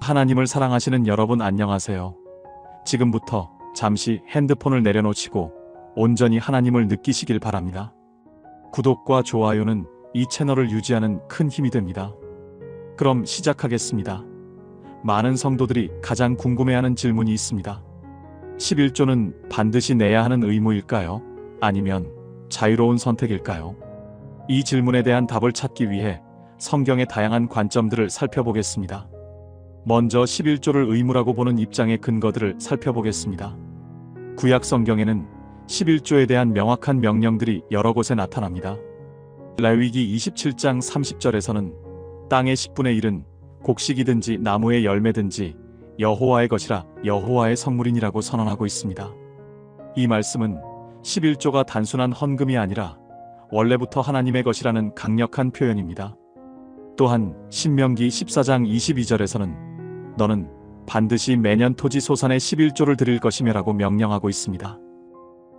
하나님을 사랑하시는 여러분 안녕하세요. 지금부터 잠시 핸드폰을 내려놓으시고 온전히 하나님을 느끼시길 바랍니다. 구독과 좋아요는 이 채널을 유지하는 큰 힘이 됩니다. 그럼 시작하겠습니다. 많은 성도들이 가장 궁금해하는 질문이 있습니다. 11조는 반드시 내야 하는 의무일까요? 아니면 자유로운 선택일까요? 이 질문에 대한 답을 찾기 위해 성경의 다양한 관점들을 살펴보겠습니다. 먼저 11조를 의무라고 보는 입장의 근거들을 살펴보겠습니다. 구약 성경에는 11조에 대한 명확한 명령들이 여러 곳에 나타납니다. 레위기 27장 30절에서는 땅의 10분의 1은 곡식이든지 나무의 열매든지 여호와의 것이라 여호와의 성물이니라고 선언하고 있습니다. 이 말씀은 11조가 단순한 헌금이 아니라 원래부터 하나님의 것이라는 강력한 표현입니다. 또한 신명기 14장 22절에서는 너는 반드시 매년 토지 소산의 11조를 드릴 것이며라고 명령하고 있습니다.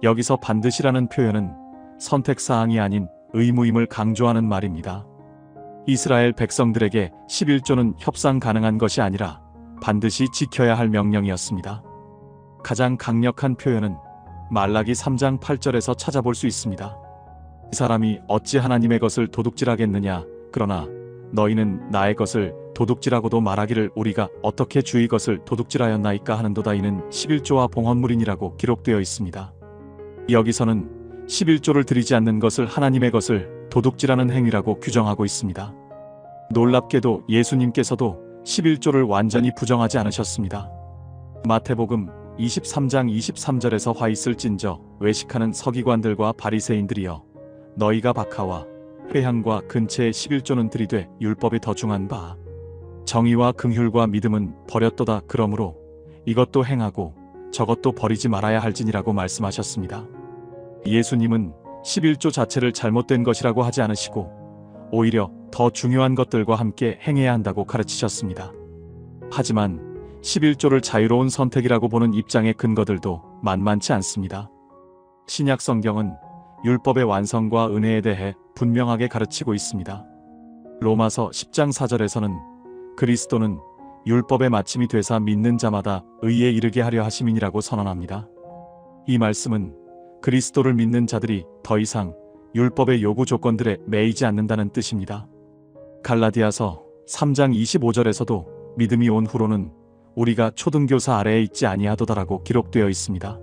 여기서 반드시라는 표현은 선택사항이 아닌 의무임을 강조하는 말입니다. 이스라엘 백성들에게 11조는 협상 가능한 것이 아니라 반드시 지켜야 할 명령이었습니다. 가장 강력한 표현은 말라기 3장 8절에서 찾아볼 수 있습니다. 이 사람이 어찌 하나님의 것을 도둑질하겠느냐. 그러나 너희는 나의 것을 도둑질하고도 말하기를 우리가 어떻게 주의 것을 도둑질하였나이까 하는도다. 이는 11조와 봉헌물이니라고 기록되어 있습니다. 여기서는 11조를 드리지 않는 것을 하나님의 것을 도둑질하는 행위라고 규정하고 있습니다. 놀랍게도 예수님께서도 11조를 완전히 부정하지 않으셨습니다. 마태복음 23장 23절에서 화 있을진저 외식하는 서기관들과 바리새인들이여 너희가 박하와 회향과 근체의 11조는 들이되 율법이 더 중한 바 정의와 긍휼과 믿음은 버렸도다. 그러므로 이것도 행하고 저것도 버리지 말아야 할지니라고 말씀하셨습니다. 예수님은 11조 자체를 잘못된 것이라고 하지 않으시고 오히려 더 중요한 것들과 함께 행해야 한다고 가르치셨습니다. 하지만 11조를 자유로운 선택이라고 보는 입장의 근거들도 만만치 않습니다. 신약 성경은 율법의 완성과 은혜에 대해 분명하게 가르치고 있습니다. 로마서 10장 4절에서는 그리스도는 율법의 마침이 되사 믿는 자마다 의에 이르게 하려 하심이니라고 선언합니다. 이 말씀은 그리스도를 믿는 자들이 더 이상 율법의 요구 조건들에 매이지 않는다는 뜻입니다. 갈라디아서 3장 25절에서도 믿음이 온 후로는 우리가 초등교사 아래에 있지 아니하도다라고 기록되어 있습니다.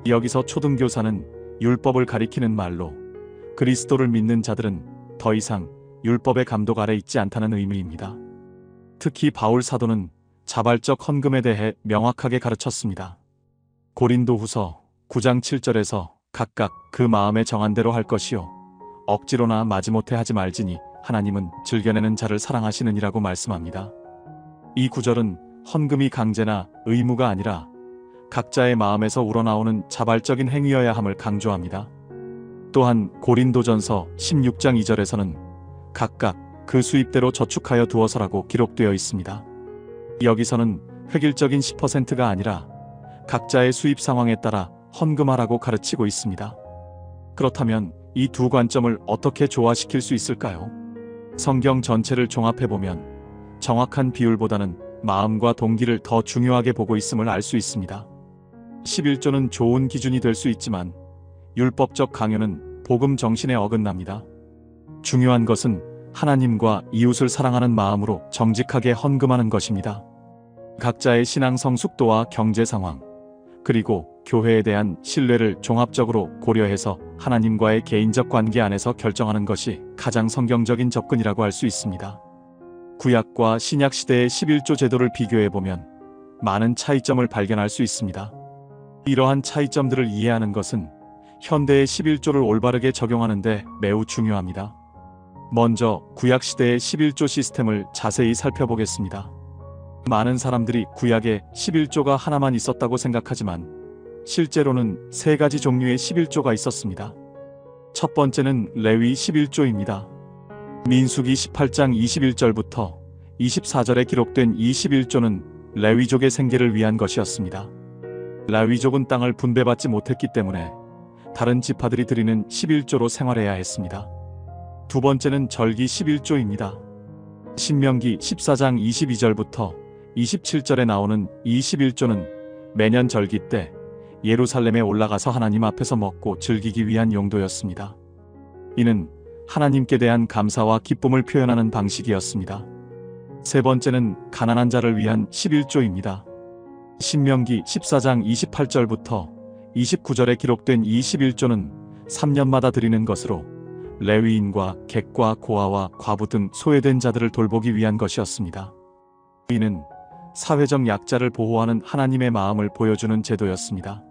여기서 초등교사는 율법을 가리키는 말로 그리스도를 믿는 자들은 더 이상 율법의 감독 아래 있지 않다는 의미입니다. 특히 바울 사도는 자발적 헌금에 대해 명확하게 가르쳤습니다. 고린도후서 9장 7절에서 각각 그 마음에 정한 대로 할 것이요 억지로나 마지못해 하지 말지니 하나님은 즐겨내는 자를 사랑하시느니라고 말씀합니다. 이 구절은 헌금이 강제나 의무가 아니라 각자의 마음에서 우러나오는 자발적인 행위여야 함을 강조합니다. 또한 고린도전서 16장 2절에서는 각각 그 수입대로 저축하여 두어서라고 기록되어 있습니다. 여기서는 획일적인 10%가 아니라 각자의 수입 상황에 따라 헌금하라고 가르치고 있습니다. 그렇다면 이 두 관점을 어떻게 조화시킬 수 있을까요? 성경 전체를 종합해보면 정확한 비율보다는 마음과 동기를 더 중요하게 보고 있음을 알 수 있습니다. 11조는 좋은 기준이 될 수 있지만 율법적 강요는 복음 정신에 어긋납니다. 중요한 것은 하나님과 이웃을 사랑하는 마음으로 정직하게 헌금하는 것입니다. 각자의 신앙 성숙도와 경제 상황, 그리고 교회에 대한 신뢰를 종합적으로 고려해서 하나님과의 개인적 관계 안에서 결정하는 것이 가장 성경적인 접근이라고 할 수 있습니다. 구약과 신약 시대의 11조 제도를 비교해보면 많은 차이점을 발견할 수 있습니다. 이러한 차이점들을 이해하는 것은 현대의 11조를 올바르게 적용하는 데 매우 중요합니다. 먼저 구약 시대의 11조 시스템을 자세히 살펴보겠습니다. 많은 사람들이 구약에 11조가 하나만 있었다고 생각하지만 실제로는 세 가지 종류의 11조가 있었습니다. 첫 번째는 레위 11조입니다. 민수기 18장 21절부터 24절에 기록된 이 11조는 레위족의 생계를 위한 것이었습니다. 레위족은 땅을 분배받지 못했기 때문에 다른 지파들이 드리는 11조로 생활해야 했습니다. 두 번째는 절기 11조입니다. 신명기 14장 22절부터 27절에 나오는 21조는 매년 절기 때 예루살렘에 올라가서 하나님 앞에서 먹고 즐기기 위한 용도였습니다. 이는 하나님께 대한 감사와 기쁨을 표현하는 방식이었습니다. 세 번째는 가난한 자를 위한 11조입니다. 신명기 14장 28절부터 29절에 기록된 21조는 3년마다 드리는 것으로 레위인과 객과 고아와 과부 등 소외된 자들을 돌보기 위한 것이었습니다. 이는 사회적 약자를 보호하는 하나님의 마음을 보여주는 제도였습니다.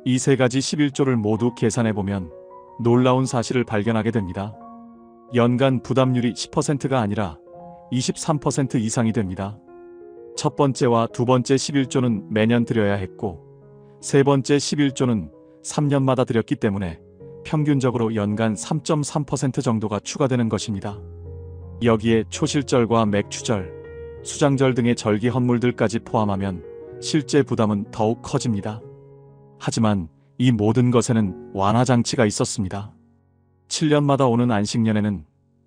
이 세 가지 11조를 모두 계산해보면 놀라운 사실을 발견하게 됩니다. 연간 부담률이 10%가 아니라 23% 이상이 됩니다. 첫 번째와 두 번째 11조는 매년 드려야 했고, 세 번째 11조는 3년마다 드렸기 때문에 평균적으로 연간 3.3% 정도가 추가되는 것입니다. 여기에 초실절과 맥추절, 수장절 등의 절기 헌물들까지 포함하면 실제 부담은 더욱 커집니다. 하지만 이 모든 것에는 완화장치가 있었습니다. 7년마다 오는 안식년에는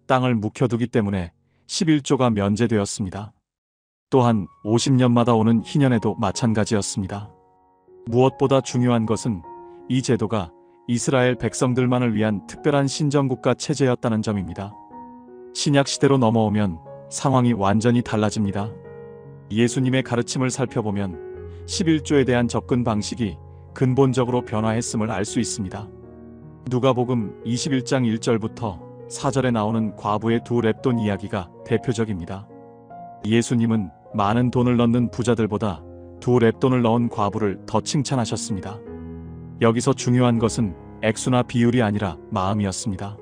땅을 묵혀두기 때문에 11조가 면제되었습니다. 또한 50년마다 오는 희년에도 마찬가지였습니다. 무엇보다 중요한 것은 이 제도가 이스라엘 백성들만을 위한 특별한 신정국가 체제였다는 점입니다. 신약 시대로 넘어오면 상황이 완전히 달라집니다. 예수님의 가르침을 살펴보면 11조에 대한 접근 방식이 근본적으로 변화했음을 알 수 있습니다. 누가복음 21장 1절부터 4절에 나오는 과부의 두 렙돈 이야기가 대표적입니다. 예수님은 많은 돈을 넣는 부자들보다 두 렙돈을 넣은 과부를 더 칭찬하셨습니다. 여기서 중요한 것은 액수나 비율이 아니라 마음이었습니다.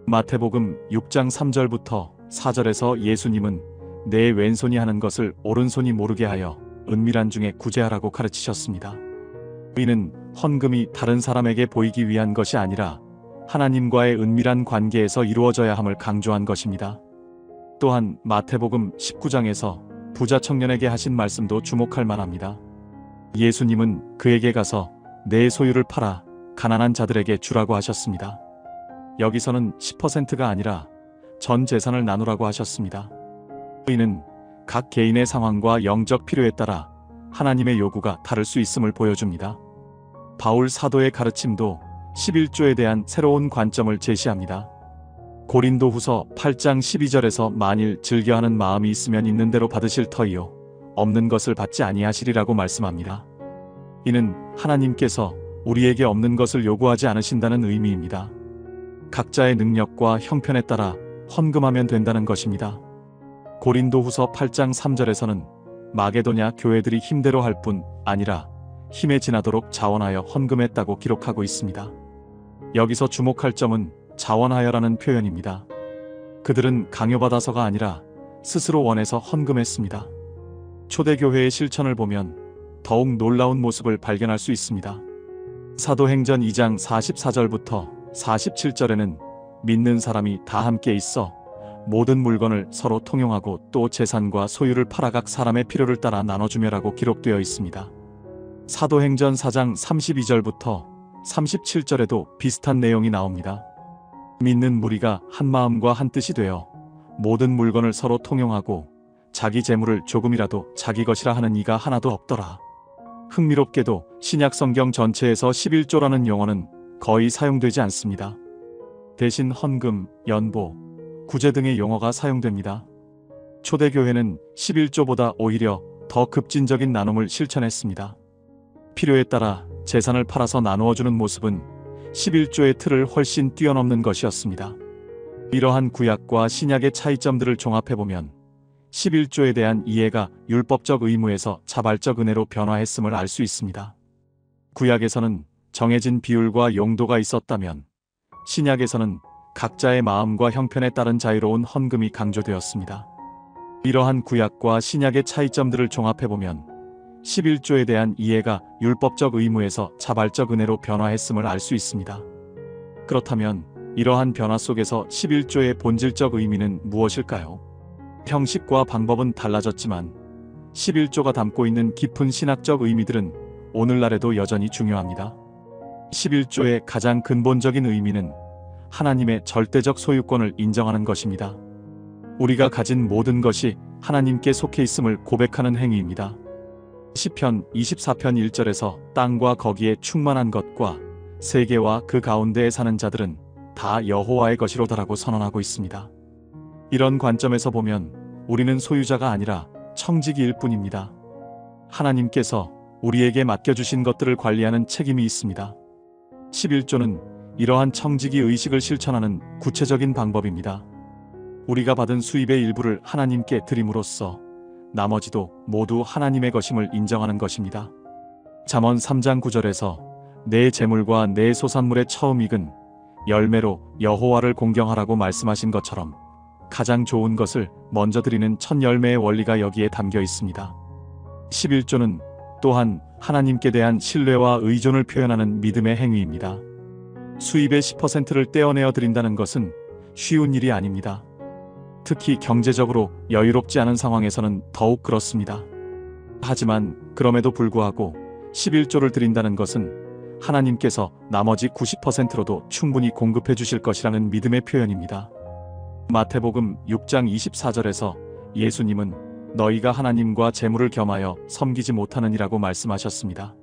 마태복음 6장 3절부터 4절에서 예수님은 내 왼손이 하는 것을 오른손이 모르게 하여 은밀한 중에 구제하라고 가르치셨습니다. 이는 헌금이 다른 사람에게 보이기 위한 것이 아니라 하나님과의 은밀한 관계에서 이루어져야 함을 강조한 것입니다. 또한 마태복음 19장에서 부자 청년에게 하신 말씀도 주목할 만합니다. 예수님은 그에게 가서 내 소유를 팔아 가난한 자들에게 주라고 하셨습니다. 여기서는 10%가 아니라 전 재산을 나누라고 하셨습니다. 이는 각 개인의 상황과 영적 필요에 따라 하나님의 요구가 다를 수 있음을 보여줍니다. 바울 사도의 가르침도 11조에 대한 새로운 관점을 제시합니다. 고린도후서 8장 12절에서 만일 즐겨하는 마음이 있으면 있는 대로 받으실 터이요 없는 것을 받지 아니하시리라고 말씀합니다. 이는 하나님께서 우리에게 없는 것을 요구하지 않으신다는 의미입니다. 각자의 능력과 형편에 따라 헌금하면 된다는 것입니다. 고린도후서 8장 3절에서는 마게도냐 교회들이 힘대로 할 뿐 아니라 힘에 지나도록 자원하여 헌금했다고 기록하고 있습니다. 여기서 주목할 점은 자원하여라는 표현입니다. 그들은 강요받아서가 아니라 스스로 원해서 헌금했습니다. 초대교회의 실천을 보면 더욱 놀라운 모습을 발견할 수 있습니다. 사도행전 2장 44절부터 47절에는 믿는 사람이 다 함께 있어 모든 물건을 서로 통용하고 또 재산과 소유를 팔아 각 사람의 필요를 따라 나눠주며라고 기록되어 있습니다. 사도행전 4장 32절부터 37절에도 비슷한 내용이 나옵니다. 믿는 무리가 한 마음과 한 뜻이 되어 모든 물건을 서로 통용하고 자기 재물을 조금이라도 자기 것이라 하는 이가 하나도 없더라. 흥미롭게도 신약 성경 전체에서 11조라는 용어는 거의 사용되지 않습니다. 대신 헌금, 연보, 구제 등의 용어가 사용됩니다. 초대교회는 11조보다 오히려 더 급진적인 나눔을 실천했습니다. 필요에 따라 재산을 팔아서 나누어주는 모습은 11조의 틀을 훨씬 뛰어넘는 것이었습니다. 이러한 구약과 신약의 차이점들을 종합해보면 11조에 대한 이해가 율법적 의무에서 자발적 은혜로 변화했음을 알 수 있습니다. 구약에서는 정해진 비율과 용도가 있었다면 신약에서는 각자의 마음과 형편에 따른 자유로운 헌금이 강조되었습니다. 이러한 구약과 신약의 차이점들을 종합해보면 11조에 대한 이해가 율법적 의무에서 자발적 은혜로 변화했음을 알 수 있습니다. 그렇다면 이러한 변화 속에서 11조의 본질적 의미는 무엇일까요? 형식과 방법은 달라졌지만 11조가 담고 있는 깊은 신학적 의미들은 오늘날에도 여전히 중요합니다. 11조의 가장 근본적인 의미는 하나님의 절대적 소유권을 인정하는 것입니다. 우리가 가진 모든 것이 하나님께 속해 있음을 고백하는 행위입니다. 시편 24편 1절에서 땅과 거기에 충만한 것과 세계와 그 가운데에 사는 자들은 다 여호와의 것이로다라고 선언하고 있습니다. 이런 관점에서 보면 우리는 소유자가 아니라 청지기일 뿐입니다. 하나님께서 우리에게 맡겨주신 것들을 관리하는 책임이 있습니다. 11조는 이러한 청지기 의식을 실천하는 구체적인 방법입니다. 우리가 받은 수입의 일부를 하나님께 드림으로써 나머지도 모두 하나님의 것임을 인정하는 것입니다. 잠언 3장 9절에서 내 재물과 내 소산물의 처음 익은 열매로 여호와를 공경하라고 말씀하신 것처럼 가장 좋은 것을 먼저 드리는 첫 열매의 원리가 여기에 담겨 있습니다. 11조는 또한 하나님께 대한 신뢰와 의존을 표현하는 믿음의 행위입니다. 수입의 10%를 떼어내어 드린다는 것은 쉬운 일이 아닙니다. 특히 경제적으로 여유롭지 않은 상황에서는 더욱 그렇습니다. 하지만 그럼에도 불구하고 11조를 드린다는 것은 하나님께서 나머지 90%로도 충분히 공급해 주실 것이라는 믿음의 표현입니다. 마태복음 6장 24절에서 예수님은 너희가 하나님과 재물을 겸하여 섬기지 못하느니라고 말씀하셨습니다.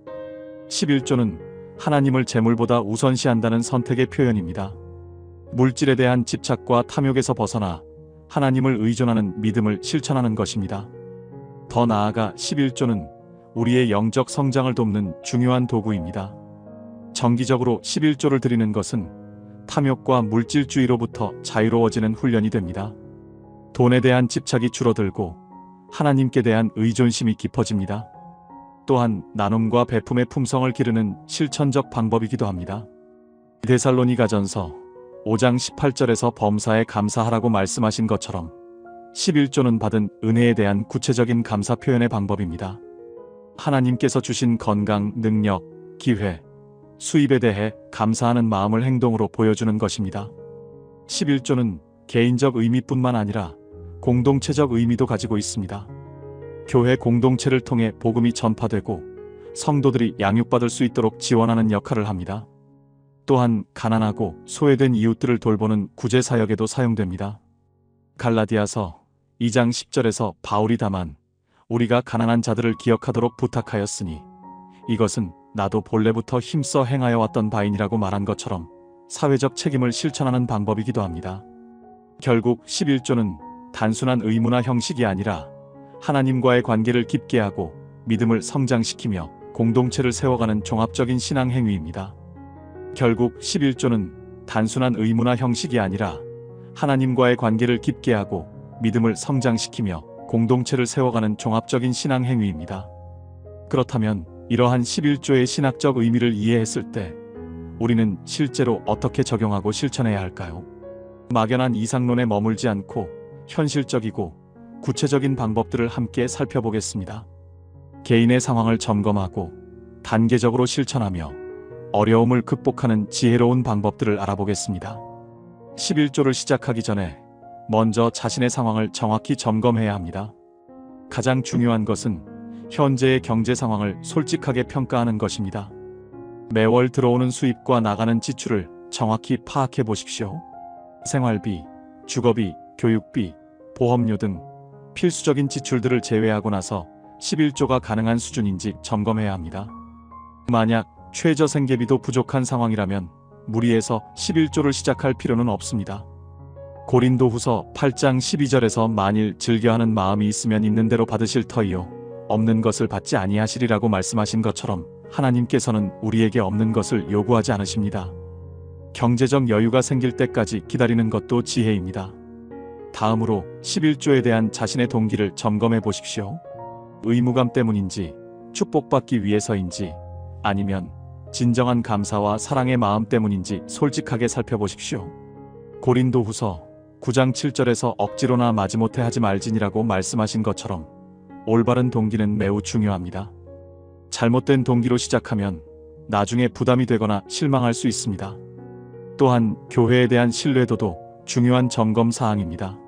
11조는 하나님을 재물보다 우선시한다는 선택의 표현입니다. 물질에 대한 집착과 탐욕에서 벗어나 하나님을 의존하는 믿음을 실천하는 것입니다. 더 나아가 11조는 우리의 영적 성장을 돕는 중요한 도구입니다. 정기적으로 11조를 드리는 것은 탐욕과 물질주의로부터 자유로워지는 훈련이 됩니다. 돈에 대한 집착이 줄어들고 하나님께 대한 의존심이 깊어집니다. 또한 나눔과 베품의 품성을 기르는 실천적 방법이기도 합니다. 데살로니가전서 5장 18절에서 범사에 감사하라고 말씀하신 것처럼 11조는 받은 은혜에 대한 구체적인 감사 표현의 방법입니다. 하나님께서 주신 건강, 능력, 기회, 수입에 대해 감사하는 마음을 행동으로 보여주는 것입니다. 11조는 개인적 의미뿐만 아니라 공동체적 의미도 가지고 있습니다. 교회 공동체를 통해 복음이 전파되고 성도들이 양육받을 수 있도록 지원하는 역할을 합니다. 또한 가난하고 소외된 이웃들을 돌보는 구제 사역에도 사용됩니다. 갈라디아서 2장 10절에서 바울이 다만 우리가 가난한 자들을 기억하도록 부탁하였으니 이것은 나도 본래부터 힘써 행하여 왔던 바이니라고 말한 것처럼 사회적 책임을 실천하는 방법이기도 합니다. 결국 11조는 단순한 의무나 형식이 아니라 하나님과의 관계를 깊게 하고 믿음을 성장시키며 공동체를 세워가는 종합적인 신앙 행위입니다. 결국 11조는 단순한 의무나 형식이 아니라 하나님과의 관계를 깊게 하고 믿음을 성장시키며 공동체를 세워가는 종합적인 신앙 행위입니다. 그렇다면 이러한 11조의 신학적 의미를 이해했을 때 우리는 실제로 어떻게 적용하고 실천해야 할까요? 막연한 이상론에 머물지 않고 현실적이고 구체적인 방법들을 함께 살펴보겠습니다. 개인의 상황을 점검하고 단계적으로 실천하며 어려움을 극복하는 지혜로운 방법들을 알아보겠습니다. 11조를 시작하기 전에 먼저 자신의 상황을 정확히 점검해야 합니다. 가장 중요한 것은 현재의 경제 상황을 솔직하게 평가하는 것입니다. 매월 들어오는 수입과 나가는 지출을 정확히 파악해 보십시오. 생활비, 주거비, 교육비, 보험료 등 필수적인 지출들을 제외하고 나서 11조가 가능한 수준인지 점검해야 합니다. 만약 최저 생계비도 부족한 상황이라면 무리해서 11조를 시작할 필요는 없습니다. 고린도후서 8장 12절에서 만일 즐겨하는 마음이 있으면 있는 대로 받으실 터이요 없는 것을 받지 아니하시리라고 말씀하신 것처럼 하나님께서는 우리에게 없는 것을 요구하지 않으십니다. 경제적 여유가 생길 때까지 기다리는 것도 지혜입니다. 다음으로 11조에 대한 자신의 동기를 점검해 보십시오. 의무감 때문인지, 축복받기 위해서인지, 아니면 진정한 감사와 사랑의 마음 때문인지 솔직하게 살펴보십시오. 고린도후서 9장 7절에서 억지로나 마지못해 하지 말지니라고 말씀하신 것처럼 올바른 동기는 매우 중요합니다. 잘못된 동기로 시작하면 나중에 부담이 되거나 실망할 수 있습니다. 또한 교회에 대한 신뢰도도 중요한 점검 사항입니다.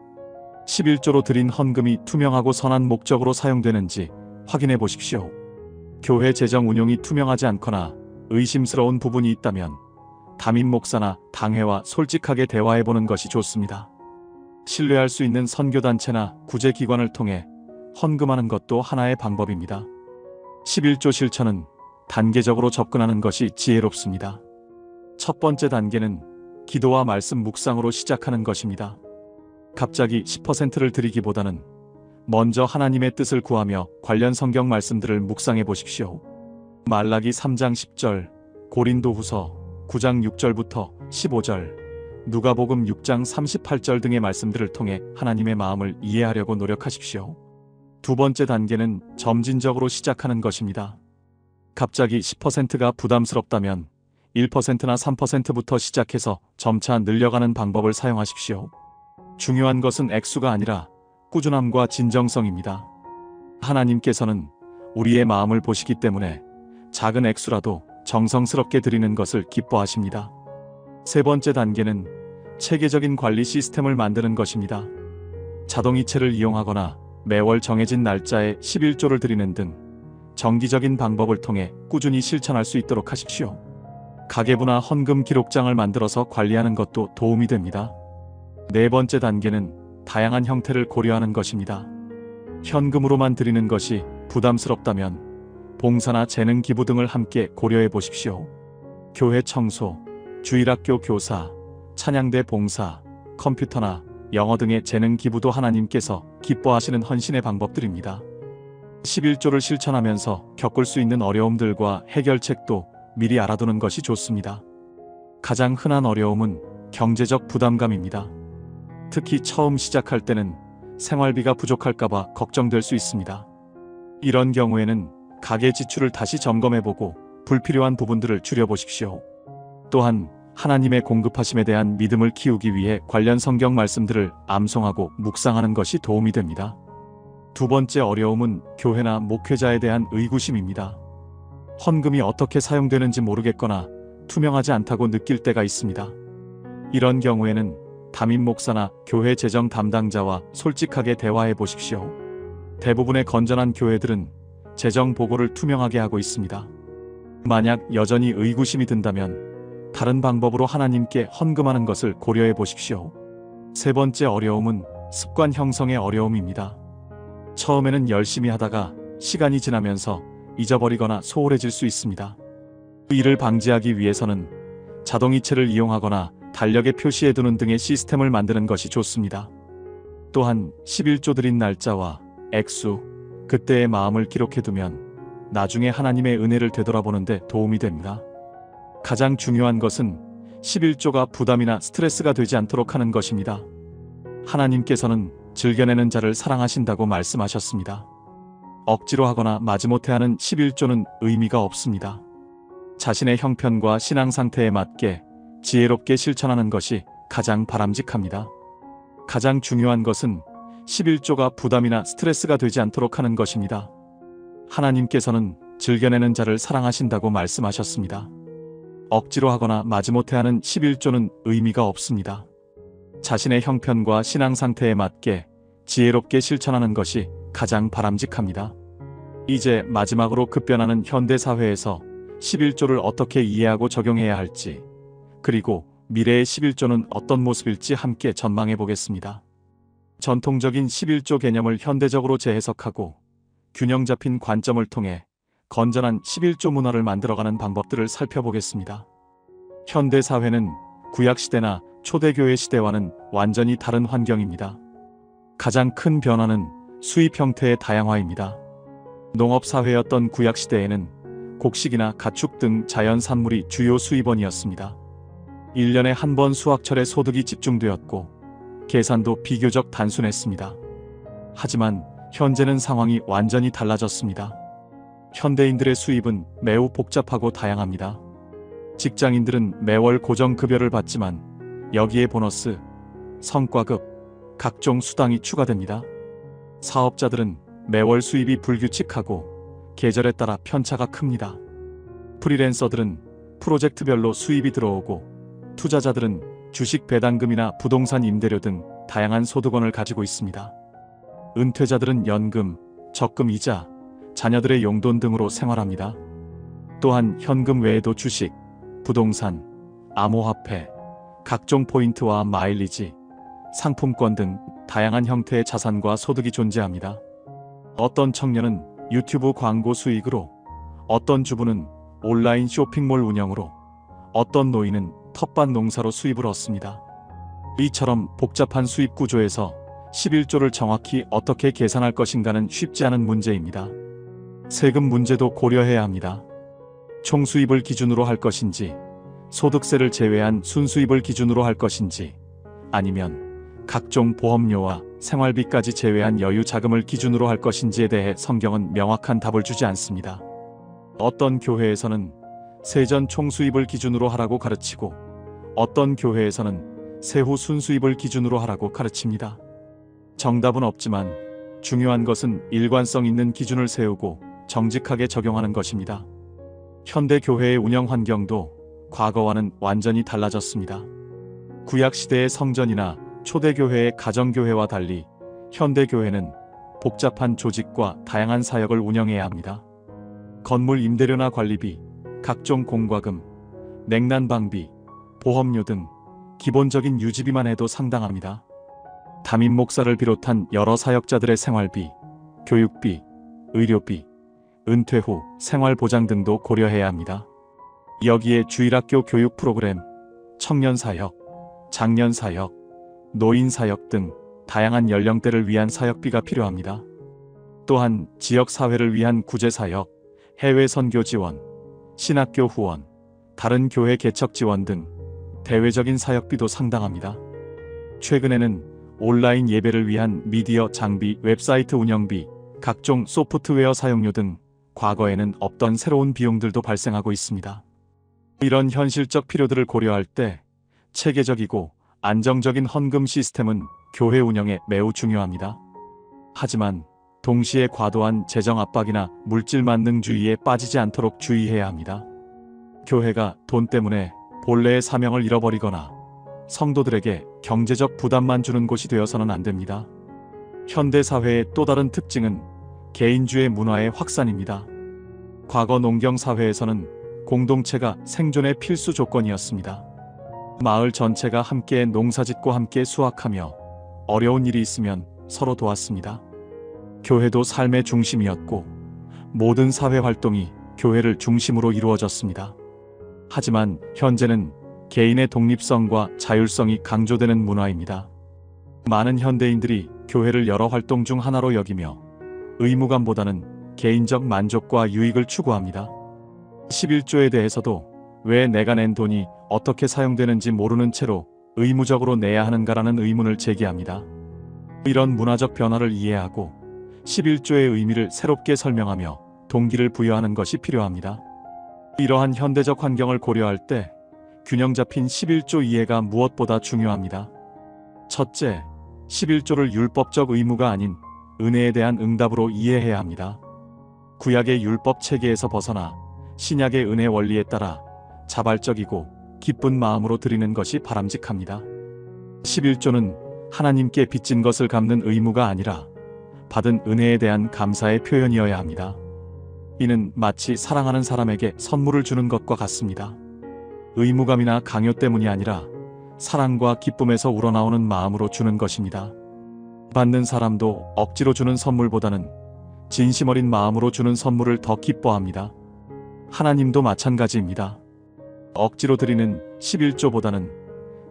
11조로 드린 헌금이 투명하고 선한 목적으로 사용되는지 확인해 보십시오. 교회 재정 운용이 투명하지 않거나 의심스러운 부분이 있다면 담임 목사나 당회와 솔직하게 대화해 보는 것이 좋습니다. 신뢰할 수 있는 선교단체나 구제기관을 통해 헌금하는 것도 하나의 방법입니다. 11조 실천은 단계적으로 접근하는 것이 지혜롭습니다. 첫 번째 단계는 기도와 말씀 묵상으로 시작하는 것입니다. 갑자기 10%를 드리기보다는 먼저 하나님의 뜻을 구하며 관련 성경 말씀들을 묵상해 보십시오. 말라기 3장 10절, 고린도후서 9장 6절부터 15절, 누가복음 6장 38절 등의 말씀들을 통해 하나님의 마음을 이해하려고 노력하십시오. 두 번째 단계는 점진적으로 시작하는 것입니다. 갑자기 10%가 부담스럽다면 1%나 3%부터 시작해서 점차 늘려가는 방법을 사용하십시오. 중요한 것은 액수가 아니라 꾸준함과 진정성입니다. 하나님께서는 우리의 마음을 보시기 때문에 작은 액수라도 정성스럽게 드리는 것을 기뻐하십니다. 세 번째 단계는 체계적인 관리 시스템을 만드는 것입니다. 자동이체를 이용하거나 매월 정해진 날짜에 11조를 드리는 등 정기적인 방법을 통해 꾸준히 실천할 수 있도록 하십시오. 가계부나 헌금 기록장을 만들어서 관리하는 것도 도움이 됩니다. 네 번째 단계는 다양한 형태를 고려하는 것입니다. 현금으로만 드리는 것이 부담스럽다면 봉사나 재능 기부 등을 함께 고려해 보십시오. 교회 청소, 주일학교 교사, 찬양대 봉사, 컴퓨터나 영어 등의 재능 기부도 하나님께서 기뻐하시는 헌신의 방법들입니다. 11조를 실천하면서 겪을 수 있는 어려움들과 해결책도 미리 알아두는 것이 좋습니다. 가장 흔한 어려움은 경제적 부담감입니다. 특히 처음 시작할 때는 생활비가 부족할까봐 걱정될 수 있습니다. 이런 경우에는 가계 지출을 다시 점검해보고 불필요한 부분들을 줄여보십시오. 또한 하나님의 공급하심에 대한 믿음을 키우기 위해 관련 성경 말씀들을 암송하고 묵상하는 것이 도움이 됩니다. 두 번째 어려움은 교회나 목회자에 대한 의구심입니다. 헌금이 어떻게 사용되는지 모르겠거나 투명하지 않다고 느낄 때가 있습니다. 이런 경우에는 담임 목사나 교회 재정 담당자와 솔직하게 대화해 보십시오. 대부분의 건전한 교회들은 재정 보고를 투명하게 하고 있습니다. 만약 여전히 의구심이 든다면 다른 방법으로 하나님께 헌금하는 것을 고려해 보십시오. 세 번째 어려움은 습관 형성의 어려움입니다. 처음에는 열심히 하다가 시간이 지나면서 잊어버리거나 소홀해질 수 있습니다. 이를 방지하기 위해서는 자동이체를 이용하거나 달력에 표시해두는 등의 시스템을 만드는 것이 좋습니다. 또한 11조 드린 날짜와 액수, 그때의 마음을 기록해두면 나중에 하나님의 은혜를 되돌아보는 데 도움이 됩니다. 가장 중요한 것은 11조가 부담이나 스트레스가 되지 않도록 하는 것입니다. 하나님께서는 즐겨내는 자를 사랑하신다고 말씀하셨습니다. 억지로 하거나 마지못해 하는 11조는 의미가 없습니다. 자신의 형편과 신앙 상태에 맞게 지혜롭게 실천하는 것이 가장 바람직합니다. 가장 중요한 것은 11조가 부담이나 스트레스가 되지 않도록 하는 것입니다. 하나님께서는 즐겨내는 자를 사랑하신다고 말씀하셨습니다. 억지로 하거나 마지못해 하는 11조는 의미가 없습니다. 자신의 형편과 신앙 상태에 맞게 지혜롭게 실천하는 것이 가장 바람직합니다. 이제 마지막으로 급변하는 현대사회에서 11조를 어떻게 이해하고 적용해야 할지, 그리고 미래의 11조는 어떤 모습일지 함께 전망해 보겠습니다. 전통적인 11조 개념을 현대적으로 재해석하고 균형 잡힌 관점을 통해 건전한 11조 문화를 만들어가는 방법들을 살펴보겠습니다. 현대사회는 구약시대나 초대교회 시대와는 완전히 다른 환경입니다. 가장 큰 변화는 수입 형태의 다양화입니다. 농업사회였던 구약시대에는 곡식이나 가축 등 자연산물이 주요 수입원이었습니다. 1년에 한 번 수확철에 소득이 집중되었고 계산도 비교적 단순했습니다. 하지만 현재는 상황이 완전히 달라졌습니다. 현대인들의 수입은 매우 복잡하고 다양합니다. 직장인들은 매월 고정급여를 받지만 여기에 보너스, 성과급, 각종 수당이 추가됩니다. 사업자들은 매월 수입이 불규칙하고 계절에 따라 편차가 큽니다. 프리랜서들은 프로젝트별로 수입이 들어오고 투자자들은 주식 배당금이나 부동산 임대료 등 다양한 소득원을 가지고 있습니다. 은퇴자들은 연금, 적금 이자, 자녀들의 용돈 등으로 생활합니다. 또한 현금 외에도 주식, 부동산, 암호화폐, 각종 포인트와 마일리지, 상품권 등 다양한 형태의 자산과 소득이 존재합니다. 어떤 청년은 유튜브 광고 수익으로, 어떤 주부는 온라인 쇼핑몰 운영으로, 어떤 노인은 텃밭 농사로 수입을 얻습니다. 이처럼 복잡한 수입 구조에서 11조를 정확히 어떻게 계산할 것인가는 쉽지 않은 문제입니다. 세금 문제도 고려해야 합니다. 총수입을 기준으로 할 것인지, 소득세를 제외한 순수입을 기준으로 할 것인지, 아니면 각종 보험료와 생활비까지 제외한 여유 자금을 기준으로 할 것인지에 대해 성경은 명확한 답을 주지 않습니다. 어떤 교회에서는 세전 총수입을 기준으로 하라고 가르치고, 어떤 교회에서는 세후 순수입을 기준으로 하라고 가르칩니다. 정답은 없지만 중요한 것은 일관성 있는 기준을 세우고 정직하게 적용하는 것입니다. 현대 교회의 운영 환경도 과거와는 완전히 달라졌습니다. 구약시대의 성전이나 초대교회의 가정교회와 달리 현대교회는 복잡한 조직과 다양한 사역을 운영해야 합니다. 건물 임대료나 관리비, 각종 공과금, 냉난방비, 보험료 등 기본적인 유지비만 해도 상당합니다. 담임 목사를 비롯한 여러 사역자들의 생활비, 교육비, 의료비, 은퇴 후 생활보장 등도 고려해야 합니다. 여기에 주일학교 교육 프로그램, 청년사역, 장년사역, 노인사역 등 다양한 연령대를 위한 사역비가 필요합니다. 또한 지역사회를 위한 구제사역, 해외 선교 지원, 신학교 후원, 다른 교회 개척 지원 등 대외적인 사역비도 상당합니다. 최근에는 온라인 예배를 위한 미디어 장비, 웹사이트 운영비, 각종 소프트웨어 사용료 등 과거에는 없던 새로운 비용들도 발생하고 있습니다. 이런 현실적 필요들을 고려할 때 체계적이고 안정적인 헌금 시스템은 교회 운영에 매우 중요합니다. 하지만 동시에 과도한 재정 압박이나 물질 만능주의에 빠지지 않도록 주의해야 합니다. 교회가 돈 때문에 본래의 사명을 잃어버리거나 성도들에게 경제적 부담만 주는 곳이 되어서는 안 됩니다. 현대사회의 또 다른 특징은 개인주의 문화의 확산입니다. 과거 농경사회에서는 공동체가 생존의 필수 조건이었습니다. 마을 전체가 함께 농사짓고 함께 수확하며 어려운 일이 있으면 서로 도왔습니다. 교회도 삶의 중심이었고 모든 사회 활동이 교회를 중심으로 이루어졌습니다. 하지만 현재는 개인의 독립성과 자율성이 강조되는 문화입니다. 많은 현대인들이 교회를 여러 활동 중 하나로 여기며 의무감보다는 개인적 만족과 유익을 추구합니다. 11조에 대해서도 왜 내가 낸 돈이 어떻게 사용되는지 모르는 채로 의무적으로 내야 하는가라는 의문을 제기합니다. 이런 문화적 변화를 이해하고 11조의 의미를 새롭게 설명하며 동기를 부여하는 것이 필요합니다. 이러한 현대적 환경을 고려할 때 균형 잡힌 11조 이해가 무엇보다 중요합니다. 첫째, 11조를 율법적 의무가 아닌 은혜에 대한 응답으로 이해해야 합니다. 구약의 율법 체계에서 벗어나 신약의 은혜 원리에 따라 자발적이고 기쁜 마음으로 드리는 것이 바람직합니다. 11조는 하나님께 빚진 것을 갚는 의무가 아니라 받은 은혜에 대한 감사의 표현이어야 합니다. 이는 마치 사랑하는 사람에게 선물을 주는 것과 같습니다. 의무감이나 강요 때문이 아니라 사랑과 기쁨에서 우러나오는 마음으로 주는 것입니다. 받는 사람도 억지로 주는 선물보다는 진심 어린 마음으로 주는 선물을 더 기뻐합니다. 하나님도 마찬가지입니다. 억지로 드리는 11조보다는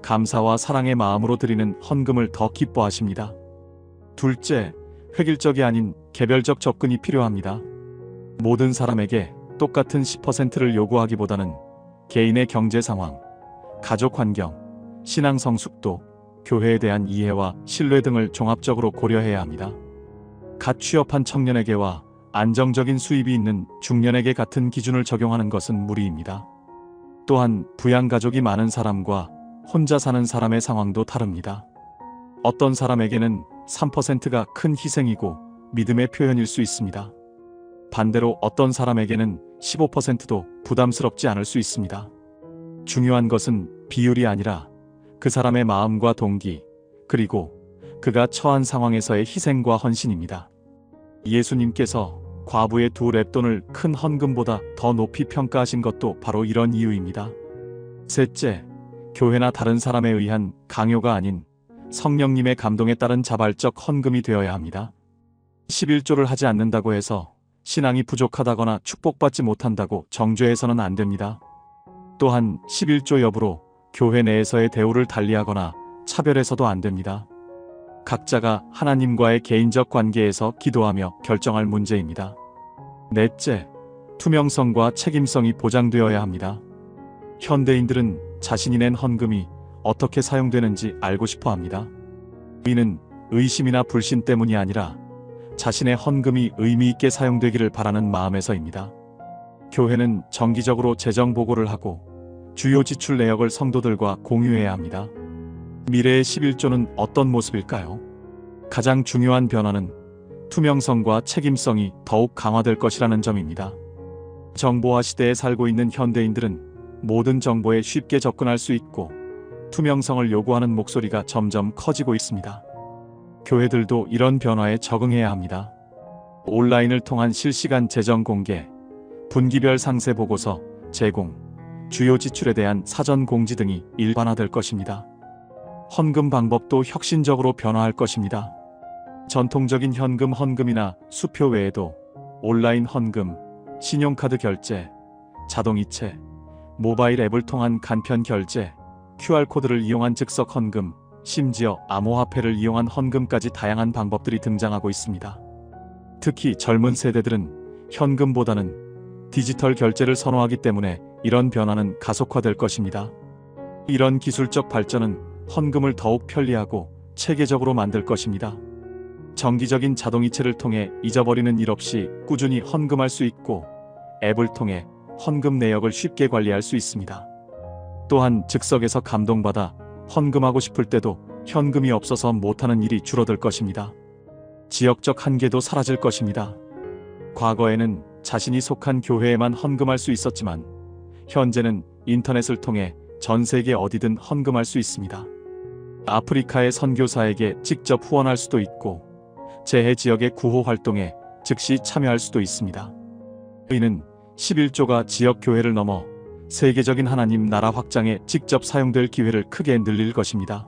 감사와 사랑의 마음으로 드리는 헌금을 더 기뻐하십니다. 둘째, 획일적이 아닌 개별적 접근이 필요합니다. 모든 사람에게 똑같은 10%를 요구하기보다는 개인의 경제 상황, 가족 환경, 신앙 성숙도, 교회에 대한 이해와 신뢰 등을 종합적으로 고려해야 합니다. 갓 취업한 청년에게와 안정적인 수입이 있는 중년에게 같은 기준을 적용하는 것은 무리입니다. 또한 부양가족이 많은 사람과 혼자 사는 사람의 상황도 다릅니다. 어떤 사람에게는 3%가 큰 희생이고 믿음의 표현일 수 있습니다. 반대로 어떤 사람에게는 15%도 부담스럽지 않을 수 있습니다. 중요한 것은 비율이 아니라 그 사람의 마음과 동기, 그리고 그가 처한 상황에서의 희생과 헌신입니다. 예수님께서 과부의 2렙돈을 큰 헌금보다 더 높이 평가하신 것도 바로 이런 이유입니다. 셋째, 교회나 다른 사람에 의한 강요가 아닌 성령님의 감동에 따른 자발적 헌금이 되어야 합니다. 11조를 하지 않는다고 해서 신앙이 부족하다거나 축복받지 못한다고 정죄해서는 안 됩니다. 또한 11조 여부로 교회 내에서의 대우를 달리하거나 차별해서도 안 됩니다. 각자가 하나님과의 개인적 관계에서 기도하며 결정할 문제입니다. 넷째, 투명성과 책임성이 보장되어야 합니다. 현대인들은 자신이 낸 헌금이 어떻게 사용되는지 알고 싶어 합니다. 이는 의심이나 불신 때문이 아니라 자신의 헌금이 의미 있게 사용되기를 바라는 마음에서입니다. 교회는 정기적으로 재정 보고를 하고 주요 지출 내역을 성도들과 공유해야 합니다. 미래의 11조는 어떤 모습일까요? 가장 중요한 변화는 투명성과 책임성이 더욱 강화될 것이라는 점입니다. 정보화 시대에 살고 있는 현대인들은 모든 정보에 쉽게 접근할 수 있고 투명성을 요구하는 목소리가 점점 커지고 있습니다. 교회들도 이런 변화에 적응해야 합니다. 온라인을 통한 실시간 재정 공개, 분기별 상세 보고서 제공, 주요 지출에 대한 사전 공지 등이 일반화될 것입니다. 헌금 방법도 혁신적으로 변화할 것입니다. 전통적인 헌금이나 수표 외에도 온라인 헌금, 신용카드 결제, 자동이체, 모바일 앱을 통한 간편 결제, QR코드를 이용한 즉석 헌금, 심지어 암호화폐를 이용한 헌금까지 다양한 방법들이 등장하고 있습니다. 특히 젊은 세대들은 현금보다는 디지털 결제를 선호하기 때문에 이런 변화는 가속화될 것입니다. 이런 기술적 발전은 헌금을 더욱 편리하고 체계적으로 만들 것입니다. 정기적인 자동이체를 통해 잊어버리는 일 없이 꾸준히 헌금할 수 있고 앱을 통해 헌금 내역을 쉽게 관리할 수 있습니다. 또한 즉석에서 감동받아 헌금하고 싶을 때도 현금이 없어서 못하는 일이 줄어들 것입니다. 지역적 한계도 사라질 것입니다. 과거에는 자신이 속한 교회에만 헌금할 수 있었지만 현재는 인터넷을 통해 전 세계 어디든 헌금할 수 있습니다. 아프리카의 선교사에게 직접 후원할 수도 있고 재해 지역의 구호 활동에 즉시 참여할 수도 있습니다. 이는 11조가 지역 교회를 넘어 세계적인 하나님 나라 확장에 직접 사용될 기회를 크게 늘릴 것입니다.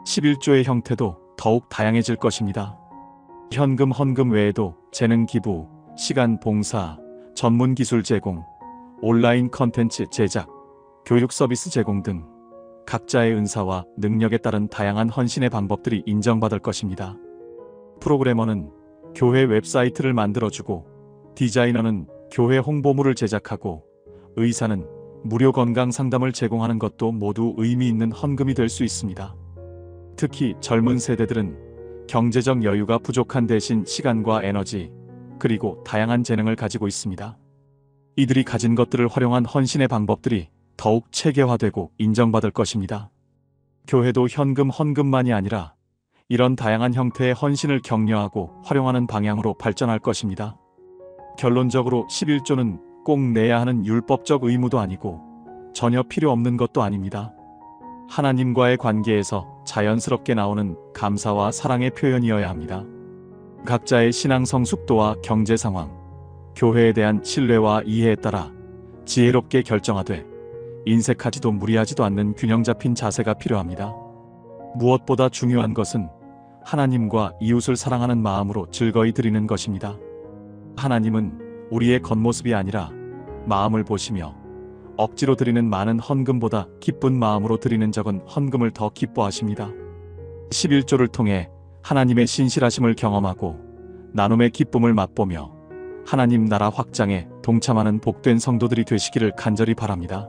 11조의 형태도 더욱 다양해질 것입니다. 헌금 외에도 재능 기부, 시간 봉사, 전문 기술 제공, 온라인 컨텐츠 제작, 교육 서비스 제공 등 각자의 은사와 능력에 따른 다양한 헌신의 방법들이 인정받을 것입니다. 프로그래머는 교회 웹사이트를 만들어주고, 디자이너는 교회 홍보물을 제작하고, 의사는 무료 건강 상담을 제공하는 것도 모두 의미 있는 헌금이 될 수 있습니다. 특히 젊은 세대들은 경제적 여유가 부족한 대신 시간과 에너지, 그리고 다양한 재능을 가지고 있습니다. 이들이 가진 것들을 활용한 헌신의 방법들이 더욱 체계화되고 인정받을 것입니다. 교회도 헌금만이 아니라 이런 다양한 형태의 헌신을 격려하고 활용하는 방향으로 발전할 것입니다. 결론적으로 11조는 꼭 내야 하는 율법적 의무도 아니고 전혀 필요 없는 것도 아닙니다. 하나님과의 관계에서 자연스럽게 나오는 감사와 사랑의 표현이어야 합니다. 각자의 신앙 성숙도와 경제 상황, 교회에 대한 신뢰와 이해에 따라 지혜롭게 결정하되 인색하지도 무리하지도 않는 균형 잡힌 자세가 필요합니다. 무엇보다 중요한 것은 하나님과 이웃을 사랑하는 마음으로 즐거이 드리는 것입니다. 하나님은 우리의 겉모습이 아니라 마음을 보시며 억지로 드리는 많은 헌금보다 기쁜 마음으로 드리는 적은 헌금을 더 기뻐하십니다. 11조를 통해 하나님의 신실하심을 경험하고 나눔의 기쁨을 맛보며 하나님 나라 확장에 동참하는 복된 성도들이 되시기를 간절히 바랍니다.